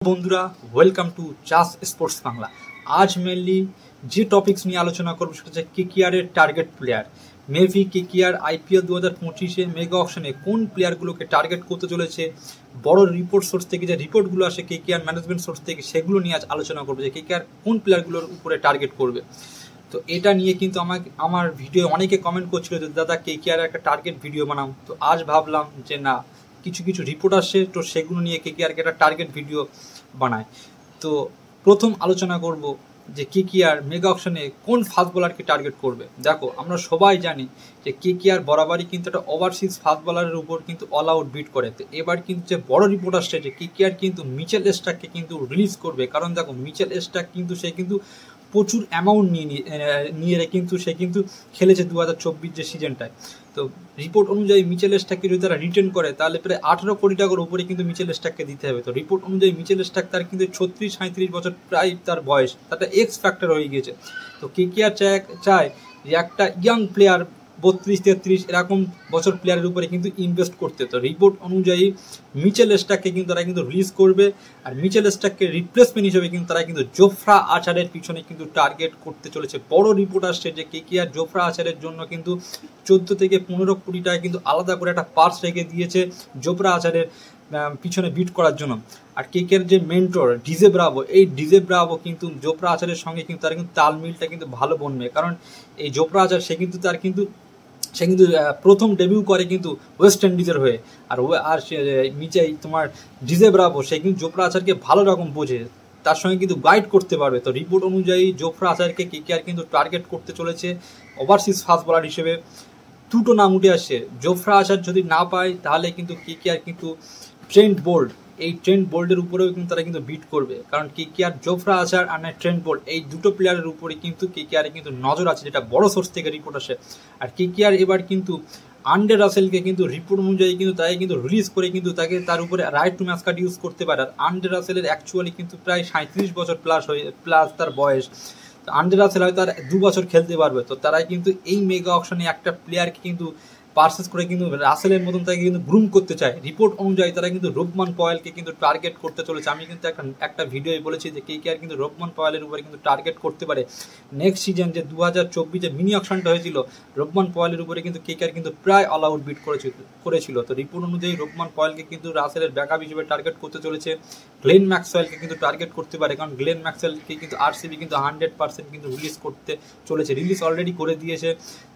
বন্ধুরা, welcome to চাস sports Bangla. আজ মেনলি যে টপিকস নিয়ে আলোচনা করবো সেটা হচ্ছে কেকেআরের target player. Maybe KKR IPL 2025-এ মেগা অকশনে কোন প্লেয়ারগুলোকে টার্গেট করতে চলেছে, বড় রিপোর্ট সোর্স থেকে যে রিপোর্টগুলো আসে কেকেআর ম্যানেজমেন্ট সোর্স থেকে, সেগুলো নিয়ে আজ আলোচনা করবো যে কেকেআর কোন প্লেয়ারগুলোর উপরে টার্গেট করবে। তো এটা নিয়ে কিন্তু আমার ভিডিও অনেকে কমেন্ট করছিল যে দাদা কেকেআর একটা টার্গেট ভিডিও বানাও। তো আজ ভাবলাম যে না, কিছু রিপোর্ট আসে তো সেগুলো নিয়ে কেকেআরকে একটা টার্গেট ভিডিও বানায়। তো প্রথম আলোচনা করব যে কেকেআর মেগা অকশনে কোন ফাস্ট বোলারকে টার্গেট করবে। দেখো, আমরা সবাই জানি যে কেকেআর বরাবরই কিন্তু একটা ওভারসিজ ফাস্ট বোলারের উপর কিন্তু অল আউট বিট করে। তো এবার কিন্তু যে বড় রিপোর্ট আসছে যে কেকেআর কিন্তু মিচেল স্টার্ককে কিন্তু রিলিজ করবে। কারণ দেখো, মিচেল স্টার্ক কিন্তু সে কিন্তু প্রচুর অ্যামাউন্ট নিয়ে কিন্তু সে কিন্তু খেলেছে 2024 যে সিজনটায়। তো রিপোর্ট অনুযায়ী মিচেল স্টার্ককে যদি তারা রিটার্ন করে তাহলে প্রায় 18 কোটি টাকার উপরে কিন্তু মিচেল স্টার্ককে দিতে হবে। তো রিপোর্ট অনুযায়ী মিচেল স্টার্ক তার কিন্তু 36-37 বছর প্রায় তার বয়স, তারটা এক্স ফ্যাক্টর হয়ে গিয়েছে। তো কেকেআর চায় যে একটা ইয়াং প্লেয়ার 32-33 এরকম বছর প্লেয়ারের উপরে কিন্তু ইনভেস্ট করতে। তো রিপোর্ট অনুযায়ী মিচেল স্টার্ককে কিন্তু তারা কিন্তু রিলিজ করবে, আর মিচেল স্টার্ককে রিপ্লেসমেন্ট হিসেবে কিন্তু তারা কিন্তু জোফরা আর্চারের পিছনে কিন্তু টার্গেট করতে চলেছে। বড় রিপোর্ট আসছে যে কেকেআর জোফরা আর্চারের জন্য কিন্তু 14 থেকে 15 কোটি টাকা কিন্তু আলাদা করে একটা পার্স রেখে দিয়েছে জোফরা আর্চারের পিছনে বিট করার জন্য। আর কেকেআর যে মেন্টর ডিজে ব্রাভো, এই ডিজে ব্রাভো কিন্তু জোফরা আর্চারের সঙ্গে কিন্তু তার কিন্তু তালমিলটা কিন্তু ভালো বনবে। কারণ এই জোফরা আর্চার সে কিন্তু প্রথম ডেবিউ করে কিন্তু ওয়েস্ট ইন্ডিজের হয়ে। আর তোমার ডিজে ব্রাভো সে কিন্তু জোফরা আর্চারকে ভালো রকম বোঝে, তার সঙ্গে কিন্তু গাইড করতে পারবে। তো রিপোর্ট অনুযায়ী জোফরা আর্চারকে কেকেআর কিন্তু টার্গেট করতে চলেছে ওভারসিজ ফাস্ট বোলার হিসেবে। দুটো নাম উঠে আসছে, জোফরা আর্চার যদি না পায় তাহলে কিন্তু কেকেআর কিন্তু ট্রেন্ট বোল্ট, এই ট্রেন্ট বোল্টের উপরেও কিন্তু তারা কিন্তু বিট করবে। কারণ কেকেআর জোফরা আর্চার আর ট্রেন্ট বোল্ট এই দুটো প্লেয়ারের উপরে কিন্তু কেকেআর কিন্তু নজর আছে, যেটা বড় সোর্স থেকে রিপোর্ট আসে। আর কেকেআর এবার কিন্তু আন্ডে রাসেলকে কিন্তু রিপোর্ট অনুযায়ী কিন্তু তাকে কিন্তু রিলিজ করে কিন্তু তাকে তার উপরে right two match card use করতে পারে। আর আন্ডে রাসেলের অ্যাকচুয়ালি কিন্তু প্রায় 37 বছর প্লাস তার বয়স। আন্ডে রাসেল হয়তো আর 2 বছর খেলতে পারবে। তো তারাই কিন্তু এই মেগা অকশনে একটা প্লেয়ারকে কিন্তু পারচেস করে কিন্তু রাসেলের মতন তাকে কিন্তু গ্রুম করতে চায়। রিপোর্ট অনুযায়ী তারা কিন্তু রোবমান পয়েলকে কিন্তু টার্গেট করতে চলেছে। আমি কিন্তু একটা ভিডিওয় বলেছি যে কেকেআর কিন্তু রোবমান পয়েলের উপরে কিন্তু টার্গেট করতে পারে। নেক্সট সিজন যে 2024-এ মিনি অকশনটা হয়েছিল, রোবমান পয়েলের উপরে কিন্তু কেকেআর কিন্তু প্রায় অল আউট বিট করেছিল। তো রিপোর্ট অনুযায়ী রোবমান পয়েলকে কিন্তু রাসেলের ব্যাকআপ হিসেবে টার্গেট করতে চলেছে। গ্লেন ম্যাক্সওয়েলকে কিন্তু টার্গেট করতে পারে, কারণ গ্লেন ম্যাক্সওয়েলকে কিন্তু আরসিবি কিন্তু 100% কিন্তু রিলিজ করতে চলেছে, রিলিজ অলরেডি করে দিয়েছে।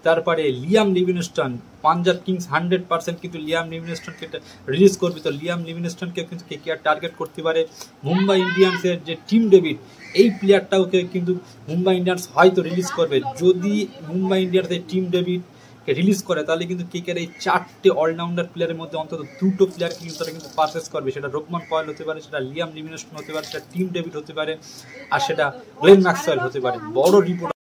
তারপরে লিয়াম লিভিংস্টন, পাঞ্জাব কিংস 100% কিন্তু লিয়াম লিভিংস্টনকে রিলিজ করবে। তো লিয়াম লিভিংস্টনকে কিন্তু কেকেআর টার্গেট করতে পারে। মুম্বাই ইন্ডিয়ান্সের যে টিম ডেভিড, এই প্লেয়ারটাওকে কিন্তু মুম্বাই ইন্ডিয়ান্স হয়তো রিলিজ করবে। যদি মুম্বাই ইন্ডিয়ান্সের টিম ডেভিডকে রিলিজ করে তাহলে কিন্তু কেকেআর এই 4টে অলরাউন্ডার প্লেয়ারের মধ্যে অন্তত 2টো প্লেয়ার কিন্তু তারা কিন্তু পারচেস করবে। সেটা রোবমান পয়েল হতে পারে, সেটা লিয়াম লিভিংস্টন হতে পারে, সেটা টিম ডেভিড হতে পারে, আর সেটা গ্লেন ম্যাক্সওয়েল হতে পারে। বড় রিপোর্ট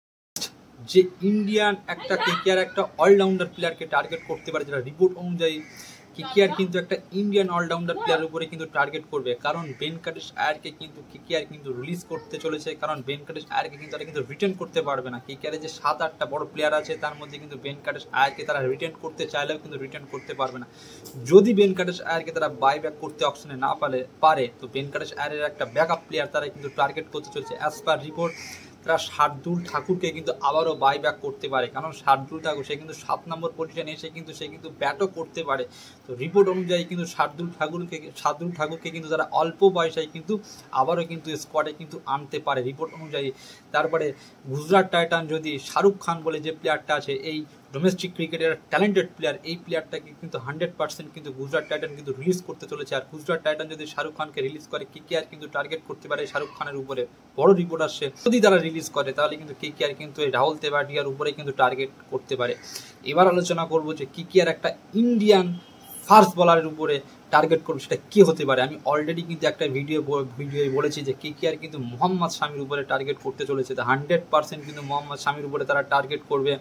যে ইন্ডিয়ান একটা কেকেআর একটা অলরাউন্ডার প্লেয়ারকে টার্গেট করতে পারে, যেটা রিপোর্ট অনুযায়ী কেকেআর কিন্তু একটা ইন্ডিয়ান অলরাউন্ডার প্লেয়ারের উপরে কিন্তু টার্গেট করবে। কারণ ভেঙ্কটেশ আয়ারকে কিন্তু কেকেআর কিন্তু রিলিজ করতে চলেছে। কারণ ভেঙ্কটেশ আয়ারকে কিন্তু তারা কিন্তু রিটার্ন করতে পারবে না। কেকেআরের যে 7-8টা বড় প্লেয়ার আছে তার মধ্যে কিন্তু ভেঙ্কটেশ আয়ারকে তারা রিটার্ন করতে চাইলেও কিন্তু রিটার্ন করতে পারবে না। যদি ভেঙ্কটেশ আয়ারকে তারা বাই ব্যাক করতে অপশনে না পারে তো ভেঙ্কটেশ আয়ারের একটা ব্যাকআপ প্লেয়ার তারা কিন্তু টার্গেট করতে চলছে। অ্যাজ পার রিপোর্ট তারা শার্দুল ঠাকুরকে কিন্তু আবারও বাই ব্যাক করতে পারে, কারণ শার্দুল ঠাকুর সে কিন্তু 7 নম্বর পজিশনে এসে কিন্তু সে কিন্তু ব্যাটও করতে পারে। তো রিপোর্ট অনুযায়ী কিন্তু শার্দুল ঠাকুরকে কিন্তু তারা অল্প বয়সায় কিন্তু আবারও কিন্তু স্কোয়াডে কিন্তু আনতে পারে রিপোর্ট অনুযায়ী। তারপরে গুজরাট টাইটান যদি শাহরুখ খান বলে যে প্লেয়ারটা আছে, এই ডোমেস্টিক ক্রিকেটের ট্যালেন্টেড প্লেয়ার, এই প্লেয়ারটাকে কিন্তু 100% কিন্তু গুজরাট টাইটান কিন্তু রিলিজ করতে চলেছে। আর গুজরাট টাইটান যদি শাহরুখ খানকে রিলিজ করে কেকেআর কিন্তু টার্গেট করতে পারে শাহরুখ খানের উপরে। বড় রিপোর্ট আসছে যদি তারা রিলিজ করে তাহলে কিন্তু কেকেআর কিন্তু এই রাহুল তেভাটিয়ার উপরে কিন্তু টার্গেট করতে পারে। এবার আলোচনা করবো যে কেকেআর একটা ইন্ডিয়ান ফাস্ট বোলারের উপরে টার্গেট করবে, সেটা কি হতে পারে। আমি অলরেডি কিন্তু একটা ভিডিও বলেছি যে কেকেআর কিন্তু মোহাম্মদ শামির উপরে টার্গেট করতে চলেছে। 100% কিন্তু মোহাম্মদ শামির উপরে তারা টার্গেট করবে।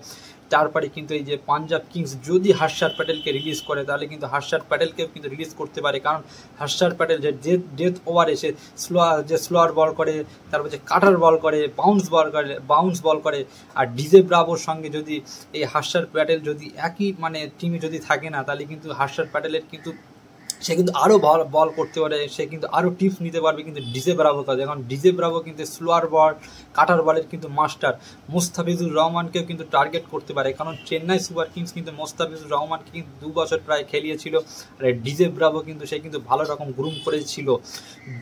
তারপরে কিন্তু এই যে পাঞ্জাব কিংস যদি হর্ষার প্যাটেলকে রিলিজ করে তাহলে কিন্তু হর্ষার প্যাটেলকেও কিন্তু রিলিজ করতে পারে। কারণ হর্ষার প্যাটেল যে ডেথ ওভার এসে স্লোয়ার বল করে, তারপর যে কাটার বল করে, বাউন্স বল করে। আর ডিজে ব্রাভোর সঙ্গে যদি এই হর্ষার প্যাটেল যদি একই টিমে যদি থাকে না তাহলে কিন্তু হর্ষার প্যাটেলের কিন্তু সে কিন্তু আরও ভালো বল করতে পারে, সে কিন্তু আরও টিপস নিতে পারবে কিন্তু ডিজে ব্রাভোর কাছে। এখন ডিজে ব্রাভো কিন্তু স্লোয়ার বল, কাটার বলের কিন্তু মাস্টার। মুস্তাফিজুর রহমানকেও কিন্তু টার্গেট করতে পারে, কারণ চেন্নাই সুপার কিংস কিন্তু মুস্তাফিজুর রহমানকে কিন্তু 2 বছর প্রায় খেলিয়েছিল, আর ডিজে ব্রাভো কিন্তু সে কিন্তু ভালো রকম গ্রুম করেছিল।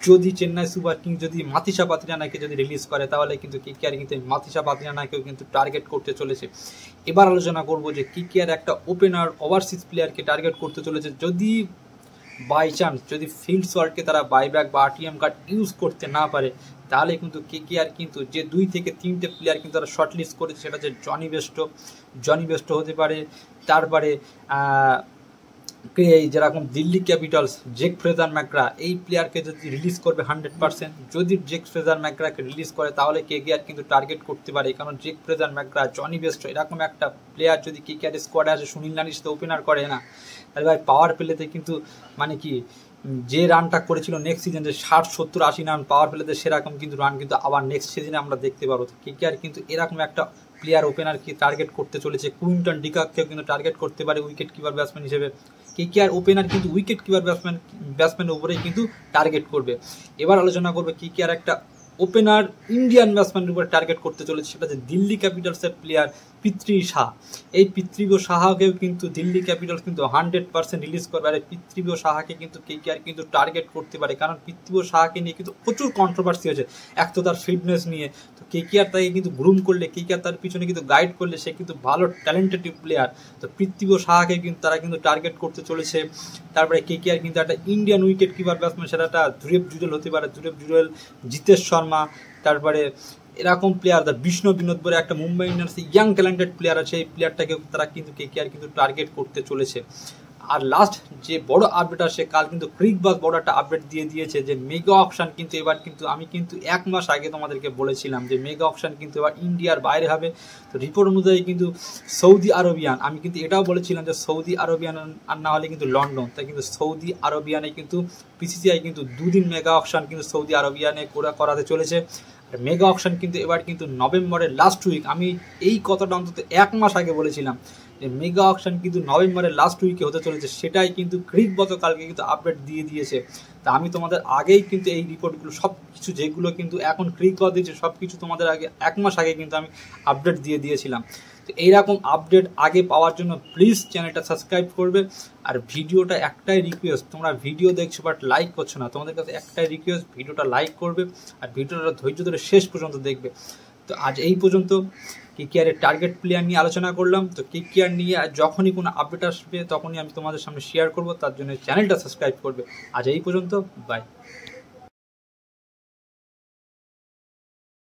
যদি চেন্নাই সুপার কিংস যদি মাতিসা পাত্রিয়ানাকে যদি রিলিজ করে, তাহলে কিন্তু কেকেআর কিন্তু মাতিসা পাত্রিয়ানাকেও কিন্তু টার্গেট করতে চলেছে। এবার আলোচনা করবো যে কেকেআর একটা ওপেনার ওভারসিজ প্লেয়ারকে টার্গেট করতে চলেছে। যদি বাই চান্স যদি ফিল্ড শটকে তারা বাইব্যাক বা আরটিএম কার্ড ইউজ করতে না পারে, তাহলে কিন্তু কেকেআর কিন্তু যে 2 থেকে 3টে প্লেয়ার কিন্তু তারা শর্ট লিস্ট করেছে, সেটা হচ্ছে জনি বেস্টো হতে পারে, তারপরে এই যেরকম Delhi capitals Jake Fraser McGurk, এই প্লেয়ারকে যদি রিলিজ করবে 100%, যদি জেক ফ্রেজার ম্যাকগ্রাকে রিলিজ করে তাহলে কেকেআর কিন্তু টার্গেট করতে পারে, কারণ Jake Fraser McGurk, Jonny Bairstow এরকম একটা প্লেয়ার যদি কেকেআর স্কোয়াডে আসে, সুনীল নারিশ তো ওপেনার করে না, তাহলে ভাই পাওয়ার প্লেতে কিন্তু মানে কি যে রানটা করেছিল নেক্সট সিজনে 60, 70, 80 রান পাওয়ার প্লেতে, সেরকম কিন্তু রান কিন্তু আবার নেক্সট সিজনে আমরা দেখতে পাবো। কেকেআর কিন্তু এরকম একটা প্লেয়ার ওপেনারকে টার্গেট করতে চলেছে। কুইন্টন ডিককেও কিন্তু টার্গেট করতে পারে উইকেট কিপার ব্যাটসম্যান হিসেবে। কেকেআর ওপেনার কিন্তু উইকেট কিপার ব্যাটসম্যানের উপরেই কিন্তু টার্গেট করবে। এবার আলোচনা করবে কেকেআর একটা ওপেনার ইন্ডিয়ান ব্যাটসম্যানের উপরে টার্গেট করতে চলেছে, সেটা হচ্ছে দিল্লি ক্যাপিটালসের প্লেয়ার পৃথ্বী শাহ। এই পৃথ্বী শাহকেও কিন্তু দিল্লি ক্যাপিটালস কিন্তু 100% রিলিজ করবে, আর এই পৃথ্বী শাহকে কিন্তু কেকেআর কিন্তু টার্গেট করতে পারে, কারণ পৃথ্বী শাহকে নিয়ে কিন্তু প্রচুর কন্ট্রোভার্সি হয়েছে। এক তো তার ফিটনেস নিয়ে, তো কেকেআর তাকে কিন্তু গ্রুম করলে, কেকেআর তার পিছনে কিন্তু গাইড করলে, সে কিন্তু ভালো ট্যালেন্টেড প্লেয়ার। তো পৃথ্বী শাহকে কিন্তু তারা কিন্তু টার্গেট করতে চলেছে। তারপরে কেকেআর কিন্তু একটা ইন্ডিয়ান উইকেট কিপার ব্যাটসম্যান, সেটা একটা ধ্রুব জুরেল হতে পারে, ধ্রুব জুরেল, জিতেশ শর্মা, তারপরে এরকম প্লেয়ার বিষ্ণু বিনোদ বলে একটা Mumbai Indians young talented player আছে, এই প্লেয়ারটাকে তারা কিন্তু কেকেআর কিন্তু টার্গেট করতে চলেছে। আর লাস্ট যে বড় আপডেট আসে, কাল কিন্তু ক্রিকবাজ বড় একটা আপডেট দিয়ে দিয়েছে যে মেগা অকশন কিন্তু এবার কিন্তু, আমি কিন্তু 1 মাস আগে তোমাদেরকে বলেছিলাম যে মেগা অকশন কিন্তু এবার ইন্ডিয়ার বাইরে হবে। তো রিপোর্ট অনুযায়ী কিন্তু সৌদি আরবিয়ান, আমি কিন্তু এটাও বলেছিলাম যে সৌদি আরবিয়ান আর না হলে কিন্তু লন্ডন, তাই কিন্তু সৌদি আরবিয়ানে কিন্তু পিসিসিআই কিন্তু 2 দিন মেগা অকশন কিন্তু সৌদি আরবিয়ানে করাতে চলেছে। মেগা অকশন কিন্তু এবার কিন্তু নভেম্বরের লাস্ট উইক, আমি এই কথাটা অন্তত 1 মাস আগে বলেছিলাম যে মেগা অকশন কিন্তু নভেম্বরের লাস্ট উইকে হতে চলেছে, সেটাই কিন্তু গতকালকে কিন্তু আপডেট দিয়ে দিয়েছে। তা আমি তোমাদের আগেই কিন্তু এই রিপোর্টগুলো সব কিছু যেগুলো কিন্তু এখন ক্রিকবাজ দিয়েছে, সব কিছু তোমাদের আগে 1 মাস আগে কিন্তু আমি আপডেট দিয়ে দিয়েছিলাম। তো এইরকম আপডেট আগে পাওয়ার জন্য প্লিজ চ্যানেলটা সাবস্ক্রাইব করবে। আর ভিডিওটা একটাই রিকোয়েস্ট, তোমরা ভিডিও দেখছো বাট লাইক করছো না, তোমাদের কাছে একটাই রিকোয়েস্ট, ভিডিওটা লাইক করবে আর ভিডিওটা ধৈর্য ধরে শেষ পর্যন্ত দেখবে। তো আজ এই পর্যন্ত কেকেআরের টার্গেট প্লেয়ার নিয়ে আলোচনা করলাম। তো কেকেআর নিয়ে যখনই কোনো আপডেট আসবে তখনই আমি তোমাদের সামনে শেয়ার করব, তার জন্য চ্যানেলটা সাবস্ক্রাইব করবে। আজ এই পর্যন্ত, বাই।